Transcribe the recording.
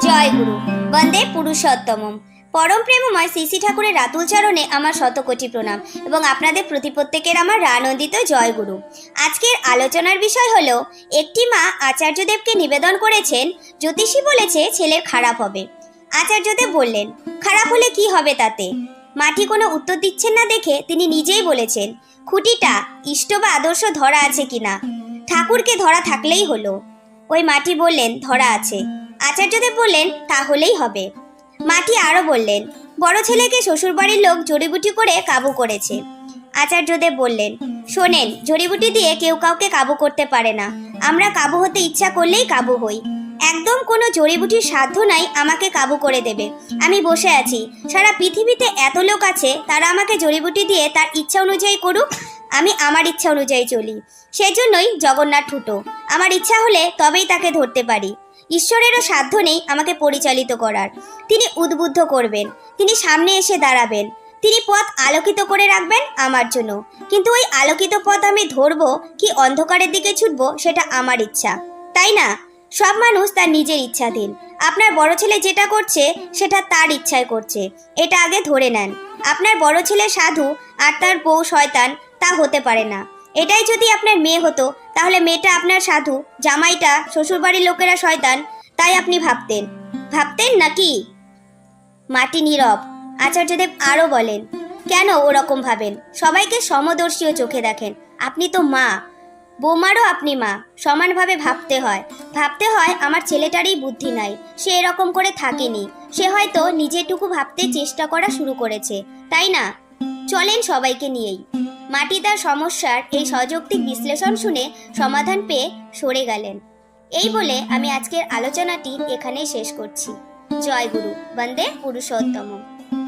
জয় গুরু বন্দে পুরুষোত্তমম। পরম প্রেমময় শ্রী শ্রী ঠাকুরের রাতুল চরণে আমার শতকোটি প্রণাম এবং আপনাদের প্রতি প্রত্যেকের আমার আনন্দিত জয় গুরু। আজকের আলোচনার বিষয় হলো, একটি মা আচার্যদেবকে নিবেদন করেছেন, জ্যোতিষী বলেছে ছেলের খারাপ হবে। আচার্যদেব বললেন, খারাপ হলে কি হবে তাতে? মাটি কোনো উত্তর দিচ্ছেন না দেখে তিনি নিজেই বলেছেন, খুঁটিটা ইষ্ট বা আদর্শ ধরা আছে কিনা। ঠাকুরকে ধরা থাকলেই হলো। ওই মাটি বললেন, ধরা আছে। আচার্যদেব বললেন, তাহলেই হবে। মাটি আরো বললেন, বড় ছেলেকে শ্বশুরবাড়ির লোক জড়িবুটি করে কাবু করেছে। আচার্যদেব বললেন, শোনেন, জড়িবুটি দিয়ে কেউ কাউকে কাবু করতে পারে না। আমরা কাবু হতে ইচ্ছা করলেই কাবু হই। একদম কোনো জড়িবুটির সাধ্য নাই আমাকে কাবু করে দেবে। আমি বসে আছি, সারা পৃথিবীতে এত লোক আছে, তারা আমাকে জড়িবুটি দিয়ে তার ইচ্ছা অনুযায়ী করুক, আমি আমার ইচ্ছা অনুযায়ী চলি। সেজন্যই জগন্নাথ ঠুটো। আমার ইচ্ছা হলে তবেই তাকে ধরতে পারি। ঈশ্বরেরও সাধ্য নেই আমাকে পরিচালিত করার। তিনি উদ্বুদ্ধ করবেন, তিনি সামনে এসে দাঁড়াবেন, তিনি পথ আলোকিত করে রাখবেন আমার জন্য। কিন্তু ওই আলোকিত পথ আমি ধরবো কি অন্ধকারের দিকে ছুটবো, সেটা আমার ইচ্ছা, তাই না? সব মানুষ তার নিজের ইচ্ছাধীন। আপনার বড় ছেলে যেটা করছে সেটা তার ইচ্ছায় করছে, এটা আগে ধরে নেন। আপনার বড় ছেলে সাধু আর তার বউ শয়তান, তা হতে পারে না। এটাই যদি আপনার মেয়ে হতো, তাহলে মেয়েটা আপনার সাধু, জামাইটা শ্বশুরবাড়ির লোকেরা শয়তান, তাই আপনি ভাবতেন নাকি? মাটি নীরব। আচার্যদেব আরও বলেন, কেন ওরকম ভাবেন? সবাইকে সমদর্শীয় চোখে দেখেন। আপনি তো মা, বৌমারও আপনি মা। সমানভাবে ভাবতে হয় আমার ছেলেটারই বুদ্ধি নাই, সে এরকম করে থাকেনি, সে হয়তো নিজেটুকু ভাবতে চেষ্টা করা শুরু করেছে, তাই না? চলেন সবাইকে নিয়েই। মাটি তার সমস্যার এই সযৌক্তিক বিশ্লেষণ শুনে সমাধান পেয়ে সরে গেলেন। এই বলে আমি আজকের আলোচনাটি এখানেই শেষ করছি। জয় গুরু, বন্দে পুরুষোত্তম।